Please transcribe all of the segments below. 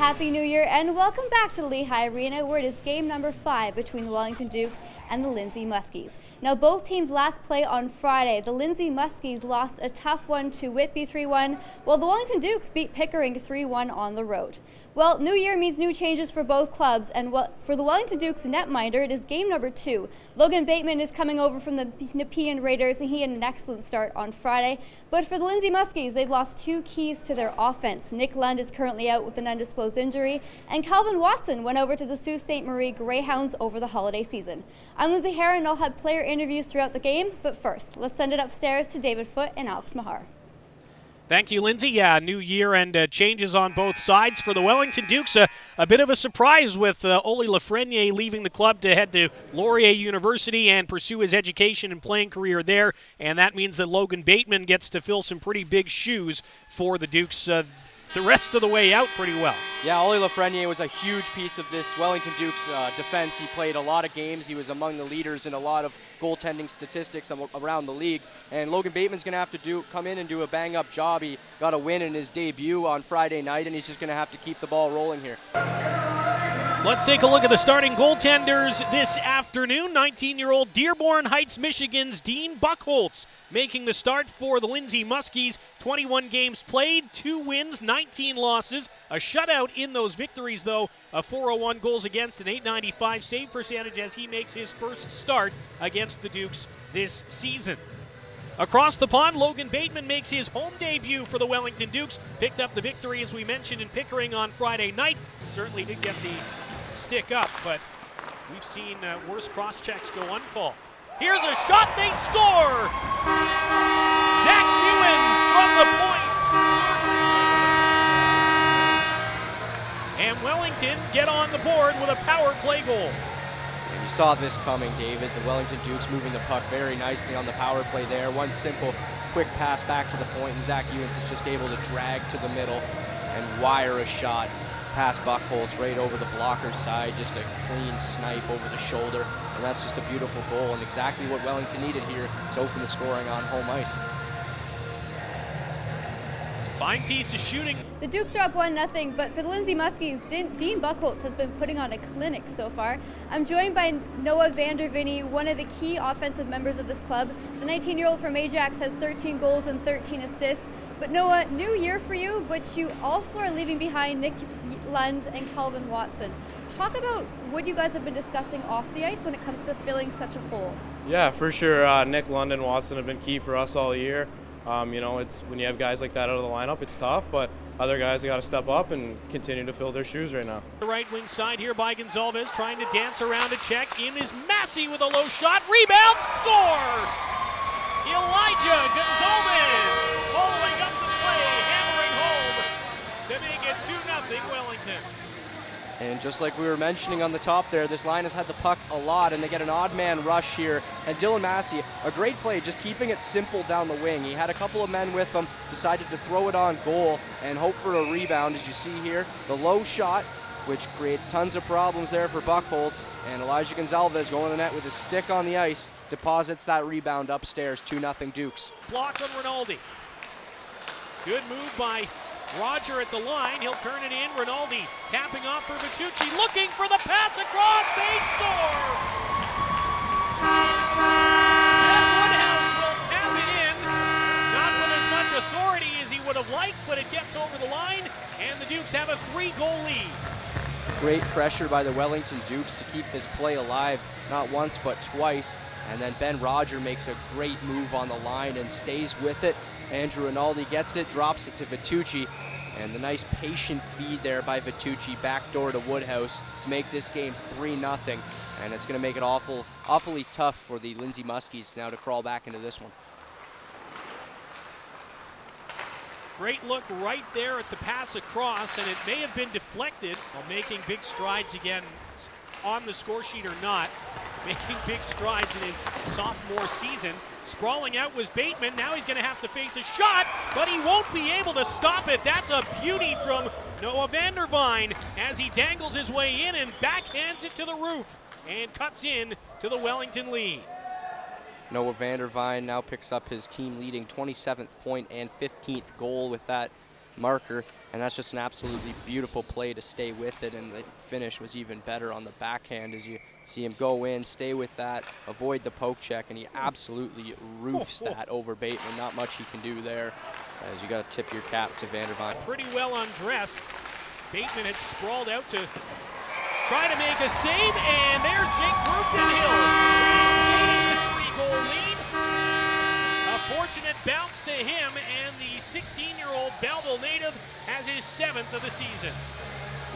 Happy New Year and welcome back to LeHigh Arena, where it is game number 5 between the Wellington Dukes and the Lindsay Muskies. Now both teams last play on Friday. The Lindsay Muskies lost a tough one to Whitby 3-1, while the Wellington Dukes beat Pickering 3-1 on the road. Well, New Year means new changes for both clubs, and for the Wellington Dukes netminder, it is game number 2. Logan Bateman is coming over from the Nepean Raiders, and he had an excellent start on Friday. But for the Lindsay Muskies, they've lost 2 keys to their offense. Nick Lund is currently out with an undisclosed injury, and Calvin Watson went over to the Sault Ste. Marie Greyhounds over the holiday season. I'm Lindsay Herron, and I'll have player interviews throughout the game, but first, let's send it upstairs to David Foote and Alex Mahar. Thank you, Lindsay. Yeah, new year and changes on both sides for the Wellington Dukes. A bit of a surprise with Ole Lafreniere leaving the club to head to Laurier University and pursue his education and playing career there. And that means that Logan Bateman gets to fill some pretty big shoes for the Dukes the rest of the way out pretty well. Yeah, Ole Lafreniere was a huge piece of this Wellington Dukes defense. He played a lot of games. He was among the leaders in a lot of goaltending statistics around the league. And Logan Bateman's going to have to come in and do a bang-up job. He got a win in his debut on Friday night, and he's just going to have to keep the ball rolling here. Let's take a look at the starting goaltenders this afternoon. 19-year-old Dearborn Heights, Michigan's Dean Buchholz making the start for the Lindsay Muskies. 21 games played, 2 wins, 19 losses. A shutout in those victories, though. A 401 goals against, an .895 save percentage as he makes his first start against the Dukes this season. Across the pond, Logan Bateman makes his home debut for the Wellington Dukes. Picked up the victory, as we mentioned, in Pickering on Friday night. Certainly did get the stick up, but we've seen worse cross-checks go uncalled. Here's a shot, they score! Zach Ewens from the point. And Wellington get on the board with a power play goal. You saw this coming, David. The Wellington Dukes moving the puck very nicely on the power play there. One simple, quick pass back to the point, and Zach Ewens is just able to drag to the middle and wire a shot past Buchholz right over the blocker's side. Just a clean snipe over the shoulder, and that's just a beautiful goal, and exactly what Wellington needed here to open the scoring on home ice. Fine piece of shooting. The Dukes are up 1-0, but for the Lindsay Muskies, Dean Buchholz has been putting on a clinic so far. I'm joined by Noah Vandervinny, one of the key offensive members of this club. The 19-year-old from Ajax has 13 goals and 13 assists. But Noah, new year for you, but you also are leaving behind Nick Lund and Calvin Watson. Talk about what you guys have been discussing off the ice when it comes to filling such a hole. Yeah, for sure. Nick Lund and Watson have been key for us all year. It's when you have guys like that out of the lineup, it's tough, but other guys got to step up and continue to fill their shoes right now. The right wing side here by Gonzalez, trying to dance around a check. In is Massey with a low shot. Rebound, score! Elijah Gonzalez following up the play, hammering home to make it 2-0 Wellington. And just like we were mentioning on the top there, this line has had the puck a lot, and they get an odd man rush here. And Dylan Massey, a great play, just keeping it simple down the wing. He had a couple of men with him, decided to throw it on goal and hope for a rebound, as you see here. The low shot, which creates tons of problems there for Buchholz, and Elijah Gonzalez going to the net with his stick on the ice, deposits that rebound upstairs, 2-0 Dukes. Block on Rinaldi. Good move by Roger at the line. He'll turn it in. Rinaldi tapping off for Vitucci, looking for the pass across. They score! Ben Woodhouse will tap it in. Not with as much authority as he would have liked, but it gets over the line, and the Dukes have a 3-goal lead. Great pressure by the Wellington Dukes to keep this play alive, not once but twice. And then Ben Roger makes a great move on the line and stays with it. Andrew Rinaldi gets it, drops it to Vitucci, and the nice patient feed there by Vitucci backdoor to Woodhouse to make this game 3-0. And it's going to make it awfully tough for the Lindsay Muskies now to crawl back into this one. Great look right there at the pass across, and it may have been deflected while making big strides again on the score sheet or not. Making big strides in his sophomore season. Sprawling out was Bateman. Now he's going to have to face a shot, but he won't be able to stop it. That's a beauty from Noah Vandervine as he dangles his way in and backhands it to the roof and cuts in to the Wellington lead. Noah Vandervine now picks up his team leading 27th point and 15th goal with that marker. And that's just an absolutely beautiful play to stay with it, and the finish was even better on the backhand as you see him go in, stay with that, avoid the poke check, and he absolutely roofs that over Bateman. Not much he can do there, as you got to tip your cap to Vandervine. Pretty well undressed. Bateman had sprawled out to try to make a save, and there's Jake Brookton-Hill with a 3-goal lead. A fortunate bounce to him, and the 16-year-old Belleville native has his 7th of the season.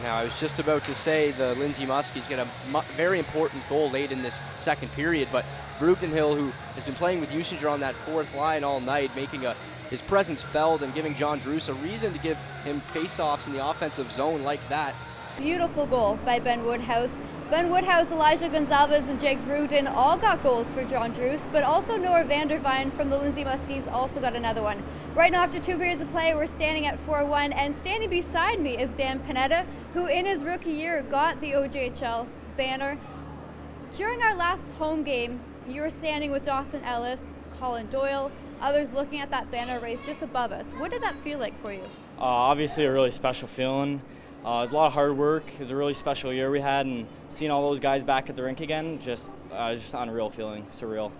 Now, I was just about to say the Lindsay Muskies get a very important goal late in this second period, but Brookton-Hill, who has been playing with Usinger on that 4th line all night, making his presence felt and giving John Druce a reason to give him face-offs in the offensive zone like that. Beautiful goal by Ben Woodhouse. Ben Woodhouse, Elijah Gonzalez, and Jake Vruden all got goals for John Druce, but also Noah Vandervine from the Lindsay Muskies also got another one. Right now, after 2 periods of play, we're standing at 4-1, and standing beside me is Dan Panetta, who in his rookie year got the OJHL banner. During our last home game, you were standing with Dawson Ellis, Colin Doyle, others looking at that banner raised just above us. What did that feel like for you? Obviously a really special feeling. It was a lot of hard work. It was a really special year we had, and seeing all those guys back at the rink again, just unreal feeling, surreal.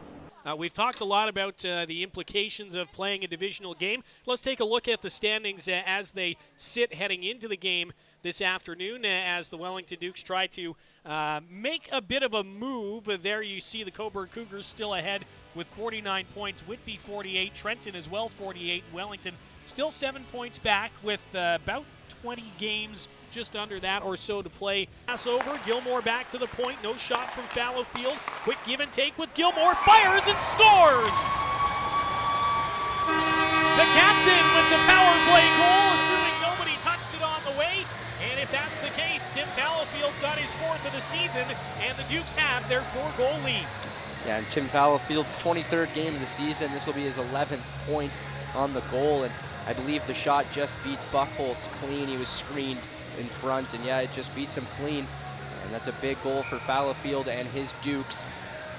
We've talked a lot about the implications of playing a divisional game. Let's take a look at the standings as they sit heading into the game this afternoon, as the Wellington Dukes try to make a bit of a move. There you see the Cobourg Cougars still ahead with 49 points, Whitby 48, Trenton as well 48, Wellington still 7 points back with about 20 games, just under that or so to play. Pass over, Gilmore back to the point, no shot from Fallowfield. Quick give and take with Gilmore, fires and scores! The captain with the power play goal, assuming nobody touched it on the way. And if that's the case, Tim Fallowfield's got his 4th of the season, and the Dukes have their 4-goal lead. Yeah, and Tim Fallowfield's 23rd game of the season. This will be his 11th point on the goal, and I believe the shot just beats Buchholz clean. He was screened in front, and yeah, it just beats him clean. And that's a big goal for Fallowfield and his Dukes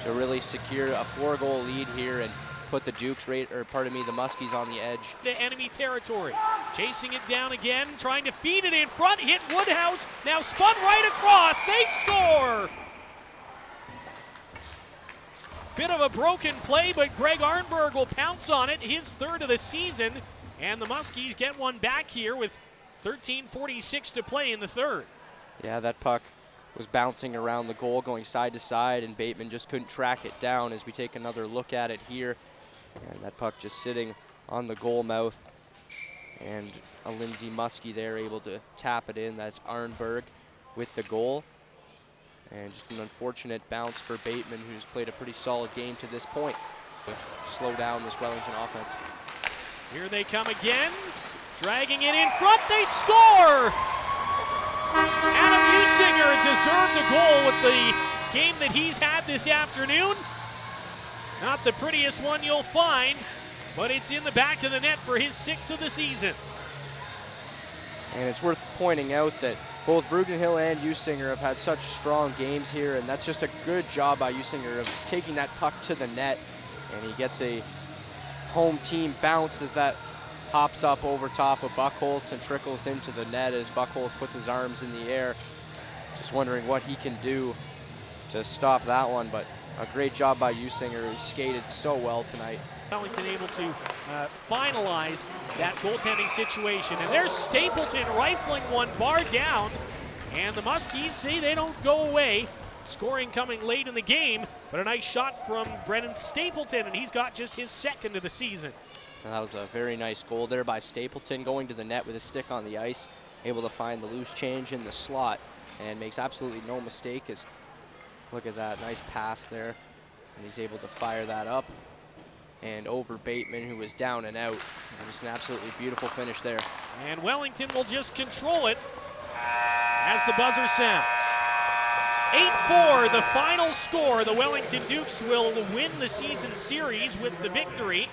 to really secure a 4-goal lead here and put the Dukes, the Muskies on the edge. The enemy territory, chasing it down again, trying to feed it in front, hit Woodhouse, now spun right across, they score! Bit of a broken play, but Greg Arnberg will pounce on it, his 3rd of the season. And the Muskies get one back here with 13:46 to play in the 3rd. Yeah, that puck was bouncing around the goal, going side to side, and Bateman just couldn't track it down. As we take another look at it here, and that puck just sitting on the goal mouth, and a Lindsay Muskie there able to tap it in. That's Arnberg with the goal. And just an unfortunate bounce for Bateman, who's played a pretty solid game to this point. Slow down this Wellington offense. Here they come again, dragging it in front, they score! Adam Usinger deserved a goal with the game that he's had this afternoon. Not the prettiest one you'll find, but it's in the back of the net for his 6th of the season. And it's worth pointing out that both Brookton-Hill and Usinger have had such strong games here, and that's just a good job by Usinger of taking that puck to the net, and he gets a home team bounce as that hops up over top of Buchholz and trickles into the net as Buchholz puts his arms in the air. Just wondering what he can do to stop that one, but a great job by Usinger, who skated so well tonight. Wellington able to finalize that goaltending situation. And there's Stapleton rifling one bar down, and the Muskies say they don't go away. Scoring coming late in the game, but a nice shot from Brennan Stapleton, and he's got just his 2nd of the season. And that was a very nice goal there by Stapleton, going to the net with his stick on the ice, able to find the loose change in the slot, and makes absolutely no mistake. As look at that, nice pass there, and he's able to fire that up and over Bateman, who was down and out. And just an absolutely beautiful finish there. And Wellington will just control it as the buzzer sounds. 8-4, the final score. The Wellington Dukes will win the season series with the victory.